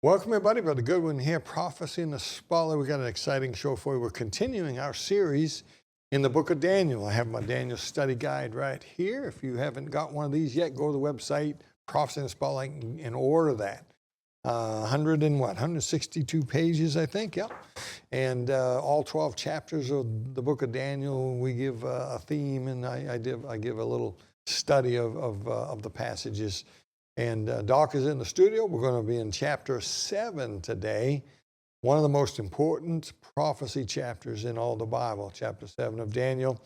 Welcome, everybody. Brother Goodwin here, Prophecy in the Spotlight. We got an exciting show for you. We're continuing our series in the book of Daniel. I have my Daniel study guide right here. If you haven't got one of these yet, go to the website, Prophecy in the Spotlight, and order that. 162 pages, I think, yeah. And all 12 chapters of the book of Daniel, we give a theme, and I give a little study of the passages. And Doc is in the studio. We're going to be in chapter 7 today, one of the most important prophecy chapters in all the Bible, chapter 7 of Daniel.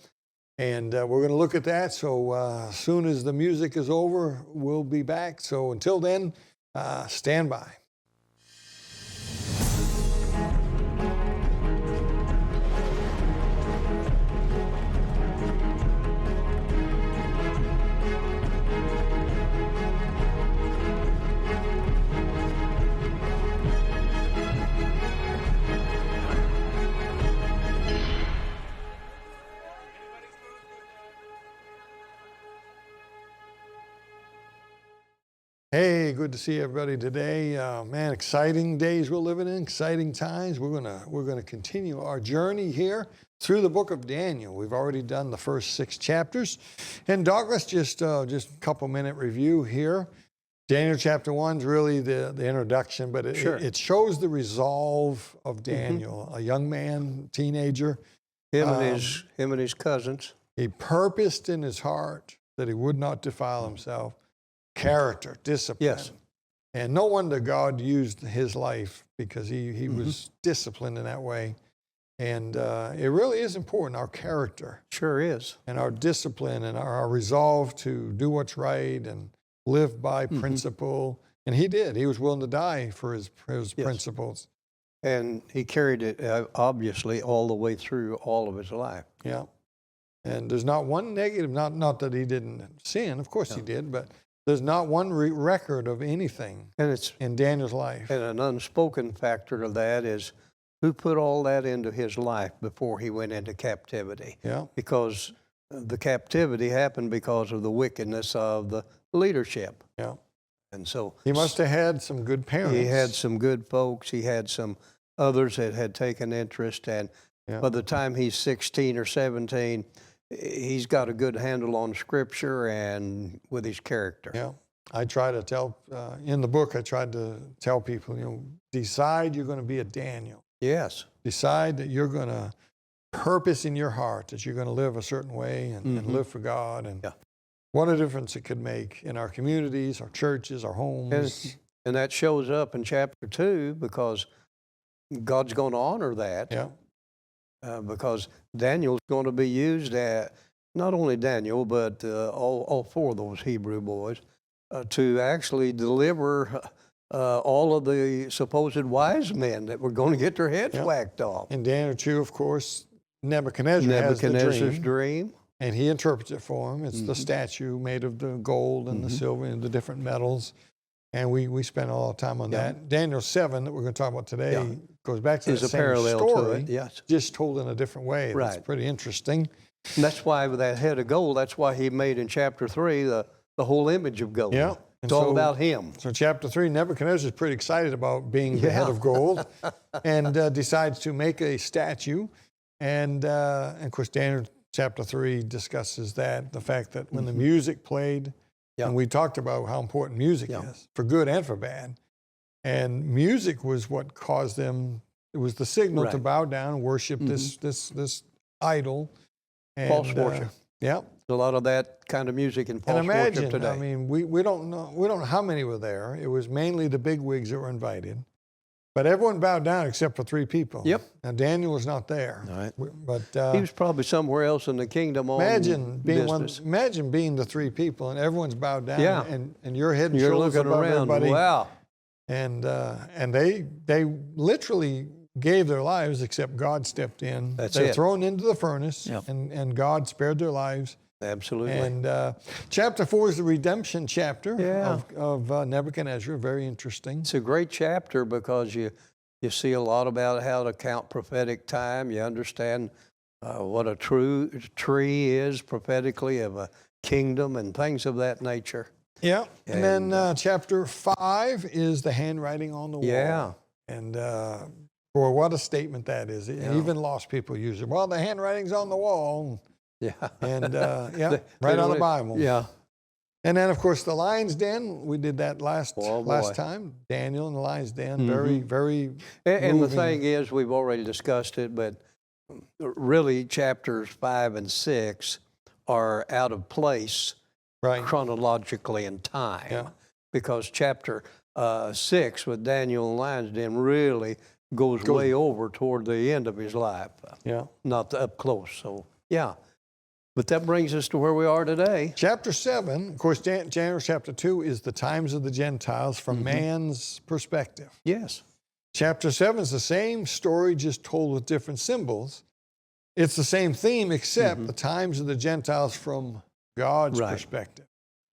And we're going to look at that. So as soon as the music is over, we'll be back. So until then, stand by. Hey, good to see everybody today. Man, exciting days we're living in, exciting times. We're gonna continue our journey here through the book of Daniel. We've already done the first 6 chapters, and Doc, let's just a couple minute review here. Daniel chapter 1 is really the introduction, but it shows the resolve of Daniel, a young man, teenager. Him and his cousins. He purposed in his heart that he would not defile himself. Character, discipline. Yes. And no wonder God used his life because he was disciplined in that way. And it really is important, our character. Sure is. And our discipline and our resolve to do what's right and live by principle. And he did. He was willing to die for his principles. And he carried it, obviously, all the way through all of his life. Yeah. And there's not one negative, not that he didn't sin, of course he did, but there's not one record of anything in Daniel's life. And an unspoken factor of that is who put all that into his life before he went into captivity. Yeah. Because the captivity happened because of the wickedness of the leadership. Yeah. And so he must have had some good parents. He had some good folks. He had some others that had taken interest. And by the time he's 16 or 17, he's got a good handle on Scripture and with his character. Yeah. I try to tell, in the book, I tried to tell people, decide you're going to be a Daniel. Yes. Decide that you're going to purpose in your heart that you're going to live a certain way and live for God. And what a difference it could make in our communities, our churches, our homes. And that shows up in chapter 2 because God's going to honor that. Yeah. Because Daniel's going to be used at, not only Daniel, but all 4 of those Hebrew boys, to actually deliver all of the supposed wise men that were going to get their heads whacked off. In Daniel 2, of course, Nebuchadnezzar has the dream. And he interprets it for him. It's the statue made of the gold and the silver and the different metals. And we spent all the time on that. Daniel 7, that we're going to talk about today, goes back to the same parallel story, to it, just told in a different way. Right. That's pretty interesting. And that's why with that head of gold, that's why he made in chapter 3 the whole image of gold. Yeah. It's all about him. So chapter 3, Nebuchadnezzar is pretty excited about being the head of gold and decides to make a statue. And of course, Daniel chapter 3 discusses that, the fact that when the music played, and we talked about how important music is, for good and for bad. And music was what caused them, it was the signal to bow down and worship this idol. And, false worship. Yeah. A lot of that kind of music in false worship today. I mean, we don't know how many were there. It was mainly the big wigs that were invited. But everyone bowed down except for 3 people. Yep. Now, Daniel was not there. Right. But he was probably somewhere else in the kingdom on imagine being the 3 people and everyone's bowed down and you're head and shoulders above around. Everybody. Wow. And they literally gave their lives except God stepped in. They're thrown into the furnace and God spared their lives. Absolutely. And chapter 4 is the redemption chapter of Nebuchadnezzar. Very interesting. It's a great chapter because you see a lot about how to count prophetic time. You understand what a true tree is prophetically of a kingdom and things of that nature. Yeah. And then And, chapter 5 is the handwriting on the wall. Yeah. And boy, what a statement that is. Yeah. Even lost people use it. Well, the handwriting's on the wall. Yeah. And yeah, They right on don't the e- Bible. Yeah. And then, of course, the lion's den. We did that last boy. time. Daniel and the lion's den. Very, very And the moving. thing is, we've already discussed it, but really chapters 5 and 6 are out of place Right. chronologically in time. Yeah. Because chapter 6 with Daniel and Lion's Den really goes way over toward the end of his life, Yeah. not up close. So, yeah. But that brings us to where we are today. Chapter 7, of course, January chapter 2 is the times of the Gentiles from man's perspective. Yes. Chapter 7 is the same story, just told with different symbols. It's the same theme, except the times of the Gentiles from God's perspective.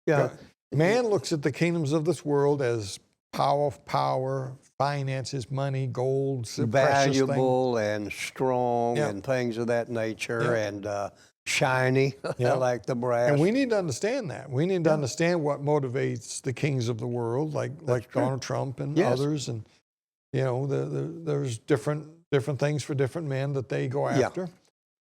Yeah. Man looks at the kingdoms of this world as power, finances, money, gold, precious things. Valuable and strong Yeah. and things of that nature Yeah. and shiny, Yeah. like the brass. And we need to understand that. We need to understand what motivates the kings of the world, like true. Donald Trump and Yes. others. And you know, there's different things for different men that they go after.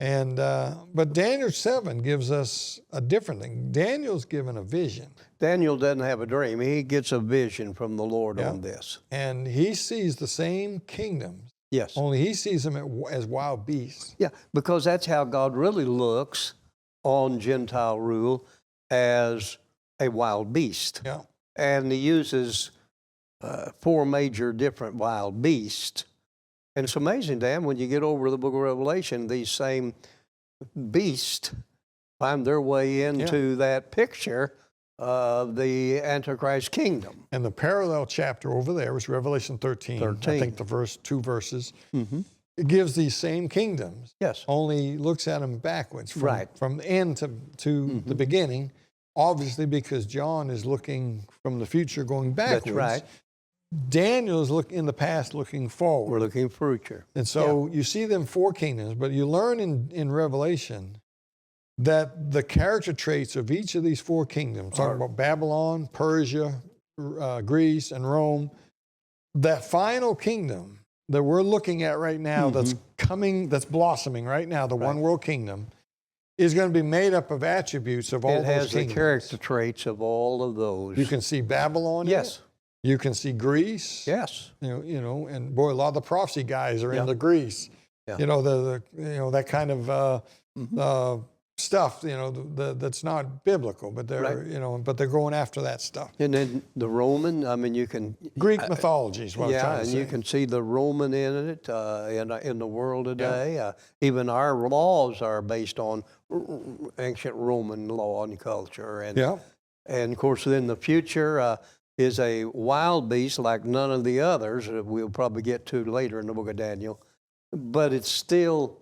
And but Daniel 7 gives us a different thing. Daniel's given a vision, Daniel doesn't have a dream. He gets a vision from the Lord Yeah. on this. and he sees the same kingdoms. Yes. Only he sees them as wild beasts. Yeah, because that's how God really looks on Gentile rule, as a wild beast. Yeah. And he uses 4 major different wild beasts. And it's amazing, Dan, when you get over the book of Revelation, these same beasts find their way into that picture of the Antichrist kingdom. And the parallel chapter over there was Revelation 13. I 13. think the 2 verses. Mm-hmm. It gives these same kingdoms, Yes. only looks at them backwards, Right. from the end to the beginning, obviously because John is looking from the future going backwards. That's right. Daniel is in the past looking forward. We're looking future. And so you see them 4 kingdoms, but you learn in Revelation that the character traits of each of these 4 kingdoms, talking about Babylon, Persia, Greece, and Rome, that final kingdom that we're looking at right now that's coming, that's blossoming right now, the one world kingdom, is going to be made up of attributes of all It those has the kingdoms. character traits of all of those. You can see Babylon in Yes. it. You can see Greece. Yes. You know, and boy, a lot of the prophecy guys are Yeah. into Greece. Yeah. You know, that kind of stuff. You know, that's not biblical, but they're Right. but they're going after that stuff. And then the Roman, I mean, you can... Greek mythology is what I'm Yeah, trying to and say. you can see the Roman in it in the world today. Even our laws are based on ancient Roman law and culture. And, Yeah. and of course, in the future is a wild beast like none of the others that we'll probably get to later in the book of Daniel. But it still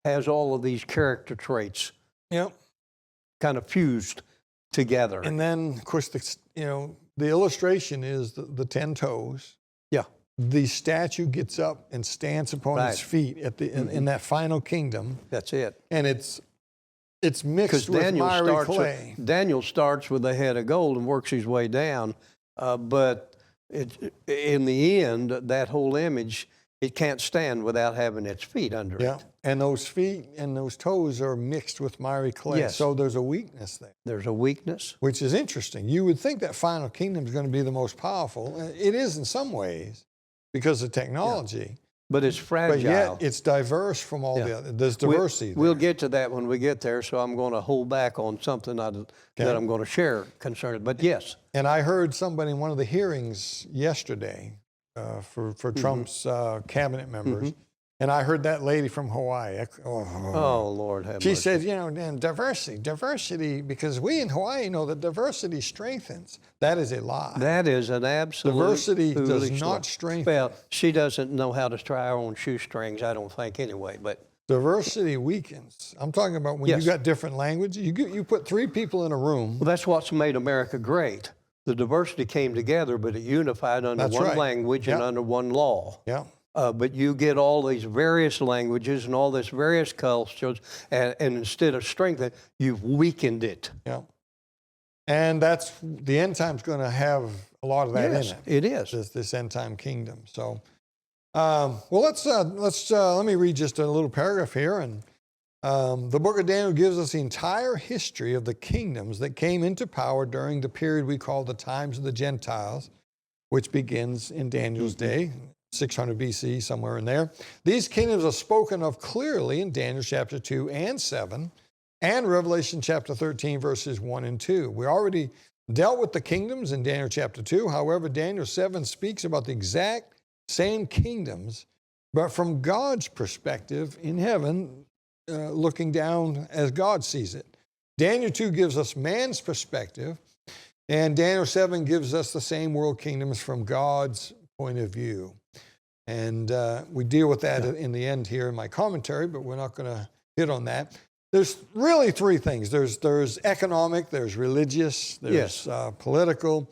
has all of these character traits Yeah. kind of fused together. And then, of course, the illustration is the 10 toes. Yeah. The statue gets up and stands upon its Right. feet in that final kingdom, That's it. and it's Because mixed with miry clay. Daniel starts with the head of gold and works his way down, but in the end, that whole image, it can't stand without having its feet under Yeah, it. and those feet and those toes are mixed with miry clay. Yes. So there's a weakness there, There's a weakness. which is interesting. You would think that final kingdom is going to be the most powerful. It is in some ways because of technology, But it's fragile. but yet it's diverse from all the other. There's diversity. We'll get to that when we get there, so I'm going to hold back on something that I'm going to share concerning. But yes, And I heard somebody in one of the hearings yesterday for Trump's cabinet members, and I heard that lady from Hawaii. oh Lord have She mercy. said, and diversity, because we in Hawaii know that diversity strengthens. That is a lie. That is an absolute Diversity does foolish not lie. strengthen. Well, she doesn't know how to tie her own shoestrings, I don't think, anyway. But Diversity weakens. I'm talking about when Yes. you got different languages. You put 3 people in a room. well, that's what's made America great. The diversity came together, but it unified under That's one right. language and Yeah. under one law. Yeah. But you get all these various languages and all this various cultures, and instead of strengthening, you've weakened it. Yeah. And that's the end time's going to have a lot of that Yes, in it. it is. This end time kingdom. So, well, let me read just a little paragraph here. And the book of Daniel gives us the entire history of the kingdoms that came into power during the period we call the times of the Gentiles, which begins in Daniel's day, 600 BC, somewhere in there. These kingdoms are spoken of clearly in Daniel chapter 2 and 7 and Revelation chapter 13, verses 1 and 2. We already dealt with the kingdoms in Daniel chapter 2. However, Daniel 7 speaks about the exact same kingdoms, but from God's perspective in heaven, looking down as God sees it. Daniel 2 gives us man's perspective, and Daniel 7 gives us the same world kingdoms from God's point of view. And we deal with that in the end here in my commentary, but we're not going to hit on that. There's really three things. There's economic, there's religious, there's political.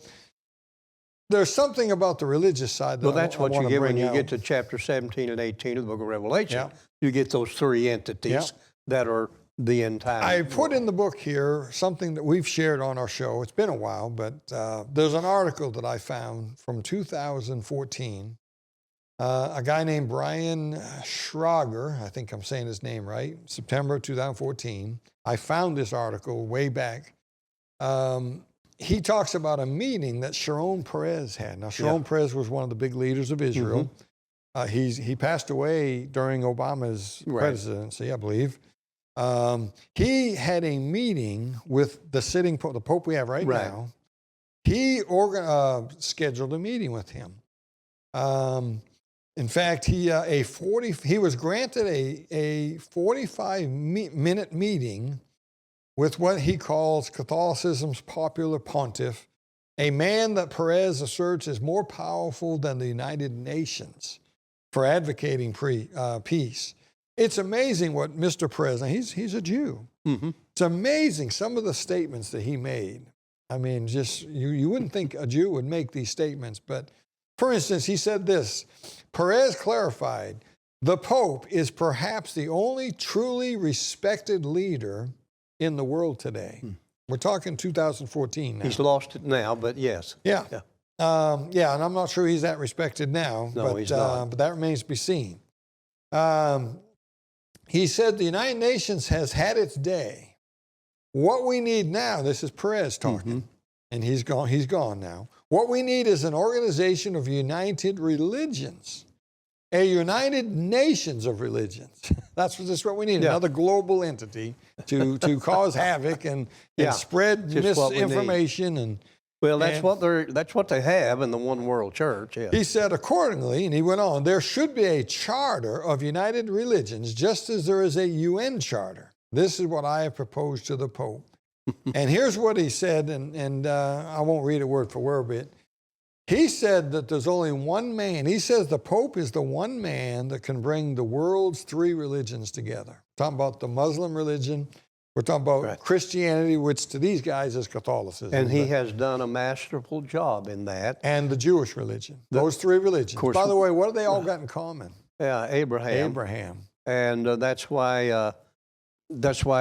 There's something about the religious side that that's what you get when you out. get to chapter 17 and 18 of the book of Revelation. You get those three entities that are the end time. I put in the book here something that we've shared on our show. It's been a while, but there's an article that I found from 2014. A guy named Brian Schrager, I think I'm saying his name right, September 2014. I found this article way back. He talks about a meeting that Sharon Peres had. Now, Sharon Peres was one of the big leaders of Israel. He passed away during Obama's presidency, I believe. He had a meeting with the sitting Pope, the Pope we have right now. He scheduled a meeting with him. In fact, he was granted a 45-minute meeting with what he calls Catholicism's popular pontiff, a man that Peres asserts is more powerful than the United Nations for advocating peace. It's amazing what Mr. Peres, and he's a Jew. It's amazing some of the statements that he made. I mean, just you wouldn't think a Jew would make these statements, but for instance, he said this, Peres clarified, the Pope is perhaps the only truly respected leader in the world today. We're talking 2014 now. He's lost it now, but yes. Yeah, and I'm not sure he's that respected now, No, he's not. But that remains to be seen. He said the United Nations has had its day. What we need now, this is Peres talking, and he's gone now. What we need is an organization of united religions, a United Nations of religions. That's what we need, another global entity to cause havoc and spread misinformation. That's what they have in the one world church. Yeah. He said accordingly, and he went on, there should be a charter of united religions, just as there is a UN charter. This is what I have proposed to the Pope. And here's what he said, and I won't read it word for word, but he said that there's only one man. He says the Pope is the one man that can bring the world's three religions together. We're talking about the Muslim religion. We're talking about Christianity, which to these guys is Catholicism. And he has done a masterful job in that. And the Jewish religion. Those three religions. By the way, what do they all got in common? Yeah, Abraham. And that's why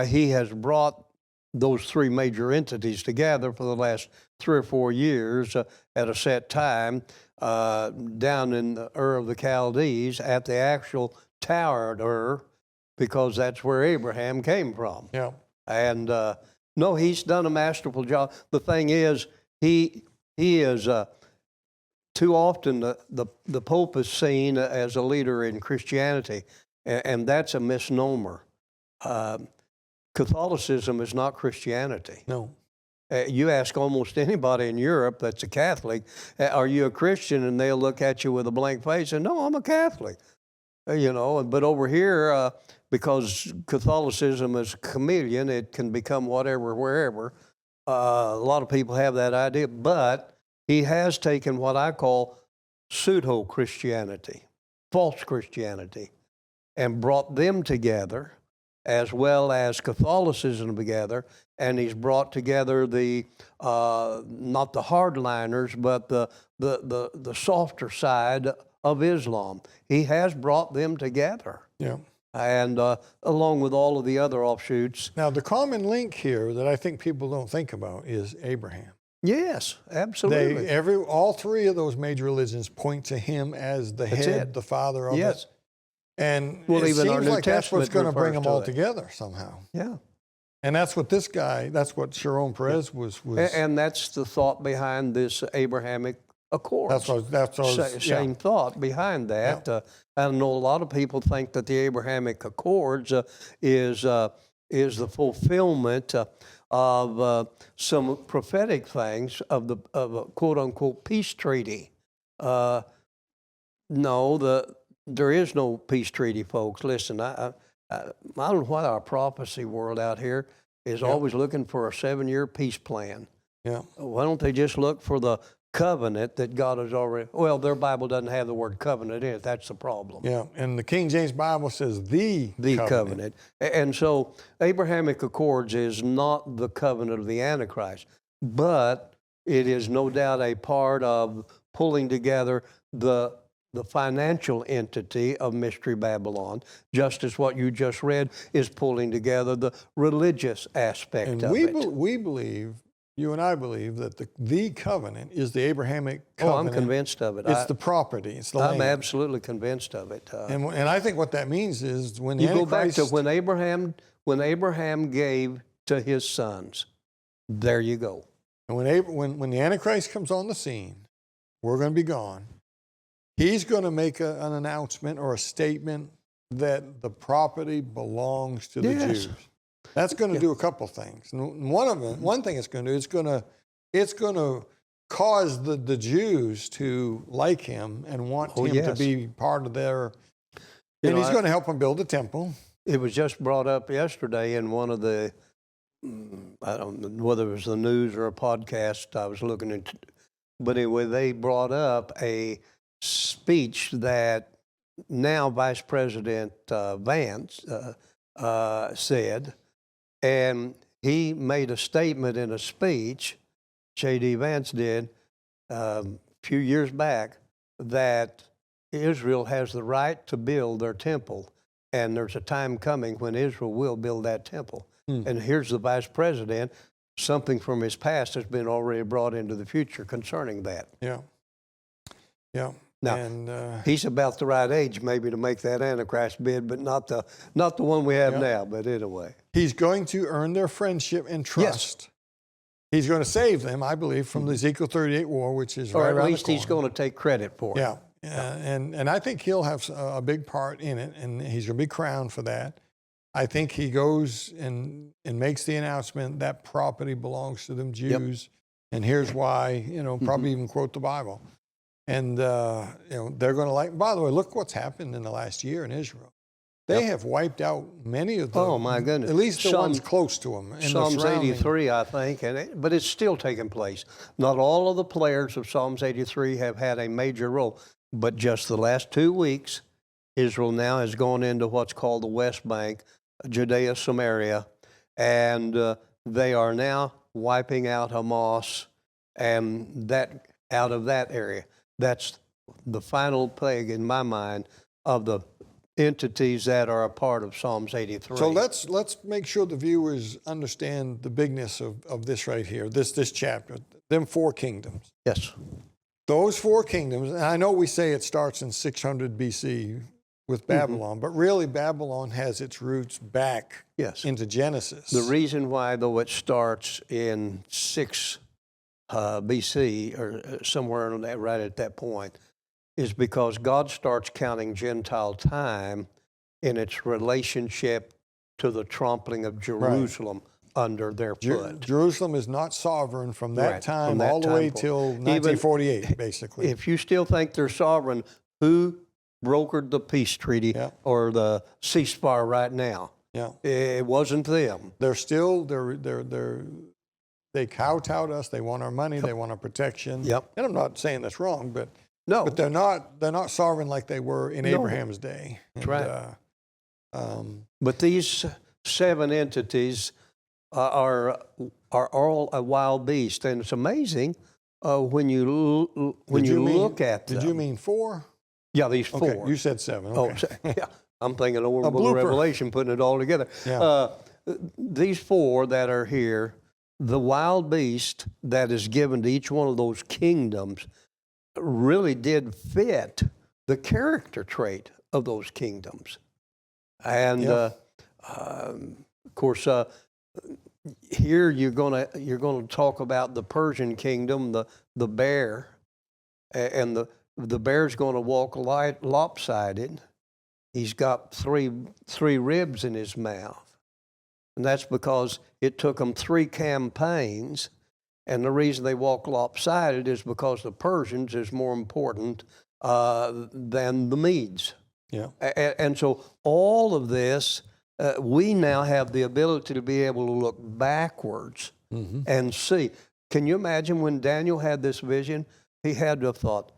he has brought those three major entities together for the last 3 or 4 years at a set time down in the Ur of the Chaldees at the actual tower at Ur, because that's where Abraham came from. Yeah. And no, he's done a masterful job. The thing is, he is too often the Pope is seen as a leader in Christianity, and that's a misnomer. Catholicism is not Christianity. No. You ask almost anybody in Europe that's a Catholic, are you a Christian? And they'll look at you with a blank face and, no, I'm a Catholic. But over here, because Catholicism is a chameleon, it can become whatever, wherever. A lot of people have that idea, but he has taken what I call pseudo-Christianity, false Christianity, and brought them together, as well as Catholicism together, and he's brought together the not the hardliners, but the softer side of Islam. He has brought them together. Yeah. and along with all of the other offshoots. Now, the common link here that I think people don't think about is Abraham. Yes, absolutely. All three of those major religions point to him as the head, the father of yes. it. And Well, it even our seems New like that's what's going to bring Testament them all refers to together somehow. Yeah. And that's what that's what Sharon Perez was. And that's the thought behind this Abrahamic Accords. Same thought behind that. Yeah. I know a lot of people think that the Abrahamic Accords is the fulfillment of some prophetic things of a quote unquote peace treaty. No, there is no peace treaty, folks. Listen, I don't know why our prophecy world out here is always looking for a 7-year peace plan. Yeah. Why don't they just look for the covenant that God has already? Well, their Bible doesn't have the word covenant in it. That's the problem. Yeah, and the King James Bible says the covenant. And so Abrahamic Accords is not the covenant of the Antichrist, but it is no doubt a part of pulling together the financial entity of Mystery Babylon, just as what you just read is pulling together the religious aspect of it. And we believe, you and I believe, that the covenant is the Abrahamic covenant. Oh, I'm convinced of it. It's the property. It's the land. I'm absolutely convinced of it. And I think what that means is when the you Antichrist, go back to when Abraham gave to his sons. There you go. And when the Antichrist comes on the scene, we're going to be gone. He's going to make an announcement or a statement that the property belongs to the Jews. That's going to do a couple things. One thing it's going to do, it's going to cause the Jews to like him and want him to be part of their. And he's going to help them build a temple. It was just brought up yesterday in one of the, I don't know whether it was the news or a podcast I was looking at, but anyway, they brought up a speech that now Vice President Vance said, and he made a statement in a speech, J.D. Vance did, a few years back, that Israel has the right to build their temple, and there's a time coming when Israel will build that temple. And here's the Vice President, something from his past has been already brought into the future concerning that. Yeah. Yeah. Now, and, he's about the right age maybe to make that Antichrist bid, but not the one we have now, but anyway. He's going to earn their friendship and trust. Yes. He's going to save them, I believe, from the Ezekiel 38 war, which is right around the corner. Or at least he's going to take credit for it. Yeah. And I think he'll have a big part in it, and he's going to be crowned for that. I think he goes and makes the announcement that property belongs to them Jews, and here's why, probably even quote the Bible. And, they're going to like, by the way, look what's happened in the last year in Israel. They have wiped out many of them. Oh, my goodness. At least the ones close to them. Psalms 83, I think, but it's still taking place. Not all of the players of Psalms 83 have had a major role, but just the last 2 weeks, Israel now has gone into what's called the West Bank, Judea, Samaria, and they are now wiping out Hamas and that out of that area. That's the final plague, in my mind, of the entities that are a part of Psalms 83. So let's make sure the viewers understand the bigness of this right here, this chapter, them 4 kingdoms. Yes. Those 4 kingdoms, and I know we say it starts in 600 BC with Babylon, but really Babylon has its roots back into Genesis. The reason why, though, it starts in 6 BC or somewhere on that, right at that point, is because God starts counting Gentile time in its relationship to the trampling of Jerusalem under their foot. Jerusalem is not sovereign from that time all the way till 1948, basically. If you still think they're sovereign, who brokered the peace treaty or the ceasefire right now? Yeah, it wasn't them. They kowtowed us. They want our money. They want our protection. Yep. And I'm not saying that's wrong, but no, but they're not sovereign like they were in Abraham's day. That's right. But these 7 entities are all a wild beast, and it's amazing when you look at them. Did you mean 4? Yeah, these 4. Okay, you said 7. Okay. Oh, yeah. I'm thinking over A the book of blooper. Revelation, putting it all together. Yeah. These four that are here, the wild beast that is given to each one of those kingdoms really did fit the character trait of those kingdoms. And of course, here you're gonna talk about the Persian kingdom, the bear, and the bear's going to walk lopsided. He's got three ribs in his mouth, and that's because it took them 3 campaigns. And the reason they walk lopsided is because the Persians is more important than the Medes. Yeah. And so all of this, we now have the ability to be able to look backwards and see. Can you imagine when Daniel had this vision? He had to have thought,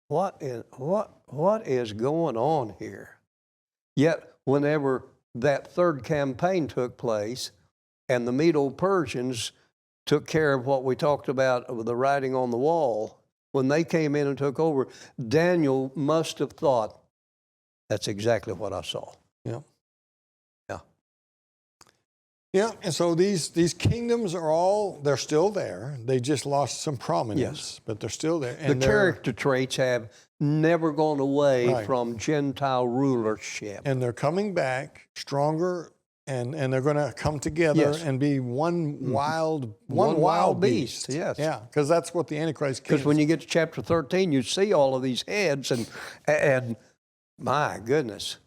what is going on here? Yet whenever that third campaign took place and the Medo-Persians took care of what we talked about with the writing on the wall, when they came in and took over, Daniel must have thought, that's exactly what I saw. Yeah. Yeah. Yeah, and so these kingdoms they're still there. They just lost some prominence, but they're still there. And the character traits have never gone away Right. from Gentile rulership. And they're coming back stronger, and they're going to come together Yes. and be one wild beast, yes. Yeah, because that's what the Antichrist Because kingdom. when you get to chapter 13, you see all of these heads, and my goodness,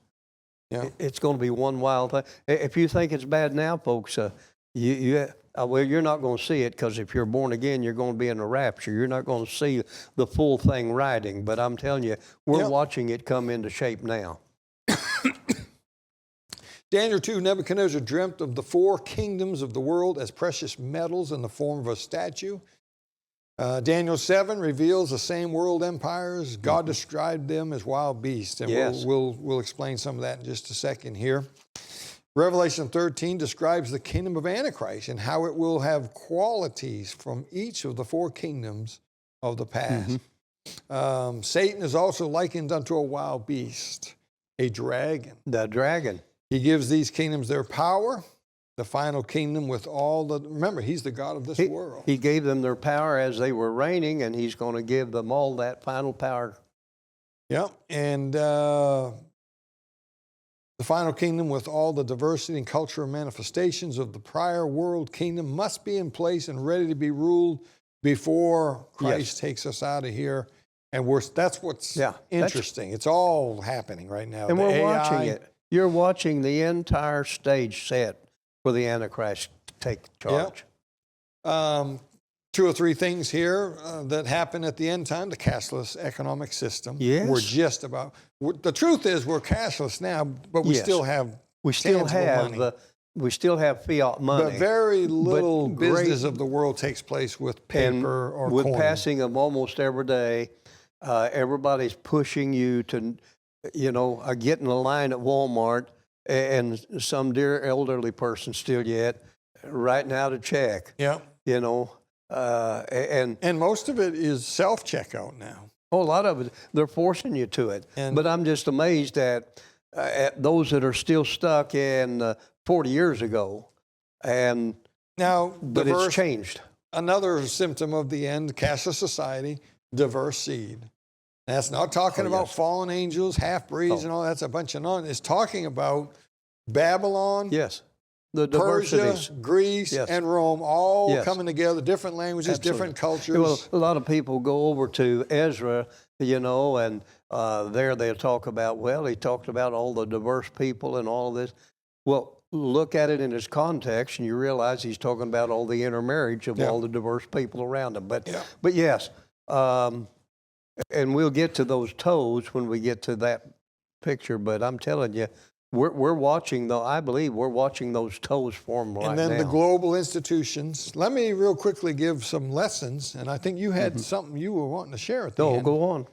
Yeah. it's going to be one wild thing. If you think it's bad now, folks, well, you're not going to see it, because if you're born again, you're going to be in the rapture. You're not going to see the full thing riding. But I'm telling you, we're watching it come into shape now. Daniel 2, Nebuchadnezzar dreamt of the 4 kingdoms of the world as precious metals in the form of a statue. Daniel 7 reveals the same world empires. God described them as wild beasts, and Yes. we'll explain some of that in just a second here. Revelation 13 describes the kingdom of Antichrist and how it will have qualities from each of the 4 kingdoms of the past. Satan is also likened unto a wild beast, a dragon. The dragon. He gives these kingdoms their power, the final kingdom with remember, he's the God of this world. He gave them their power as they were reigning, and he's going to give them all that final power. Yep, and the final kingdom with all the diversity and cultural manifestations of the prior world kingdom must be in place and ready to be ruled before Christ takes us out of here. And that's what's interesting. It's all happening right now. And The we're AI, watching it. You're watching the entire stage set for the Antichrist to take charge. 2 or 3 things here that happen at the end time. The cashless economic system. Yes. We're just about. The truth is, we're cashless now, but we still have. We still tangible money. we still have fiat money. But very little But great- business of the world takes place with paper or with coin. passing of almost every day, everybody's pushing you to, get in a line at Walmart, and some dear elderly person still yet writing out a check. Yeah. And most of it is self-checkout now. a lot of it, they're forcing you to it. But I'm just amazed at those that are still stuck in 40 years ago. And Now, but it's changed. Another symptom of the end, cashless society, diverse seed. That's not talking about fallen angels, half-breeds, and all that's a bunch of nonsense. It's talking about Babylon, Yes. The Persia, diversities. Greece, and Rome, all coming together, different languages, Absolutely. different cultures. Well, a lot of people go over to Ezra, and there they'll talk about, he talked about all the diverse people and all of this. Well, look at it in its context, and you realize he's talking about all the intermarriage of all the diverse people around him. But yes, and we'll get to those toes when we get to that picture. But I'm telling you, we're watching, though. I believe we're watching those toes form right now. And then the global institutions. Let me real quickly give some lessons, and I think you had something you were wanting to share at the end. Go on.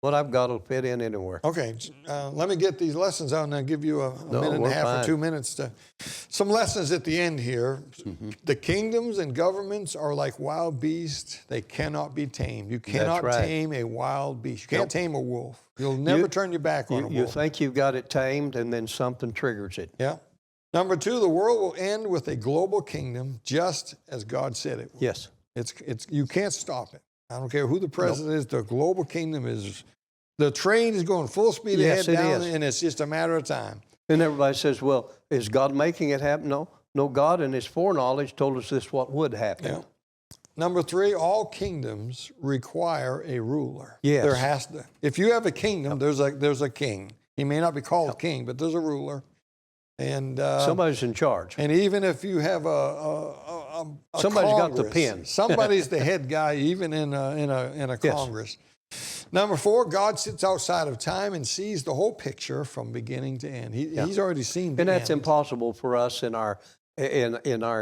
What I've got will fit in anywhere. Okay, let me get these lessons out and I'll give you a minute and a we're half fine. or 2 minutes to. Some lessons at the end here. The kingdoms and governments are like wild beasts. They cannot be tamed. You cannot right. tame a wild beast. You can't Nope. tame a wolf. You'll never turn your back on a wolf. You think you've got it tamed, and then something triggers it. Yeah. Number 2, the world will end with a global kingdom, just as God said it would. Yes. It's you can't stop it. I don't care who the president is. The global kingdom is. The train is going full speed Yes, ahead it down, is. and it's just a matter of time. And everybody says, well, is God making it happen? No. No, God in his foreknowledge told us this what would happen. Yeah. Number 3, all kingdoms require a ruler. Yes. There has to. If you have a kingdom, there's a king. He may not be called king, but there's a ruler. And Somebody's in charge. and even if you have a Somebody's got the Congress, pen. somebody's the head guy, even in a Yes. Congress. Number 4, God sits outside of time and sees the whole picture from beginning to end. He's already seen the And that's end. impossible for us in our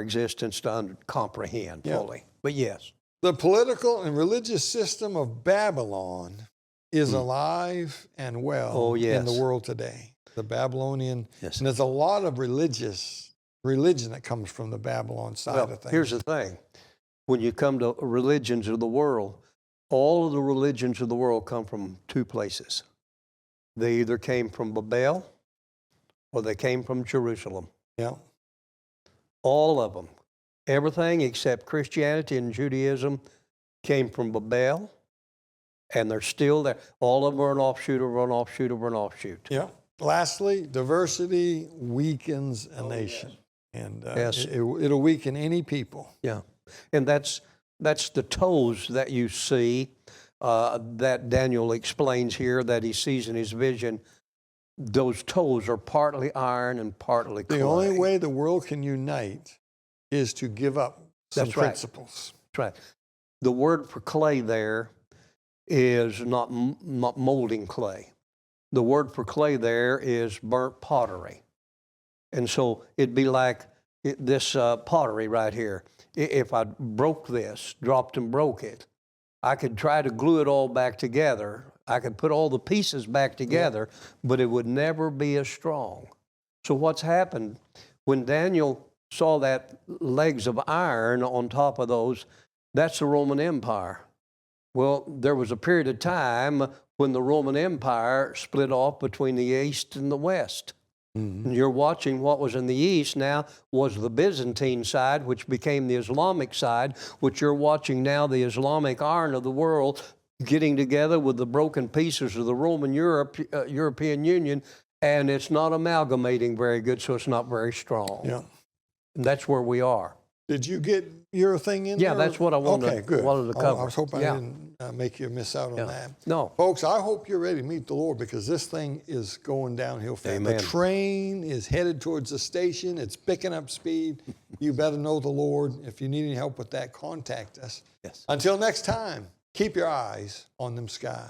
existence to comprehend fully. But yes. The political and religious system of Babylon is alive and well in the yes. world today. The Babylonian, Yes. and there's a lot of religion that comes from the Babylon side Well, of things. here's the thing. When you come to religions of the world, all of the religions of the world come from 2 places. They either came from Babel or they came from Jerusalem. Yeah. All of them. Everything except Christianity and Judaism came from Babel, and they're still there. All of them are an offshoot of an offshoot of an offshoot. Yeah. Lastly, diversity weakens a nation. And Yes. it'll weaken any people. Yeah. And that's the toes that you see that Daniel explains here that he sees in his vision. Those toes are partly iron and partly clay. The only way the world can unite is to give up some That's right. principles. That's right. The word for clay there is not molding clay. The word for clay there is burnt pottery. And so it'd be like this pottery right here. If I broke this, dropped and broke it, I could try to glue it all back together. I could put all the pieces back together, but it would never be as strong. So what's happened when Daniel saw that legs of iron on top of those, that's the Roman Empire. Well, there was a period of time when the Roman Empire split off between the East and the West. And you're watching what was in the East now was the Byzantine side, which became the Islamic side, which you're watching now, the Islamic iron of the world getting together with the broken pieces of the Roman European Union, and it's not amalgamating very good, so it's not very strong. Yeah. And that's where we are. Did you get your thing in Yeah, there? that's what I wanted to Oh, cover. I was hoping Yeah. I didn't make you miss out on that. No. Folks, I hope you're ready to meet the Lord because this thing is going downhill fast. Amen. The train is headed towards the station. It's picking up speed. You better know the Lord. If you need any help with that, contact us. Yes. Until next time, keep your eyes on them skies.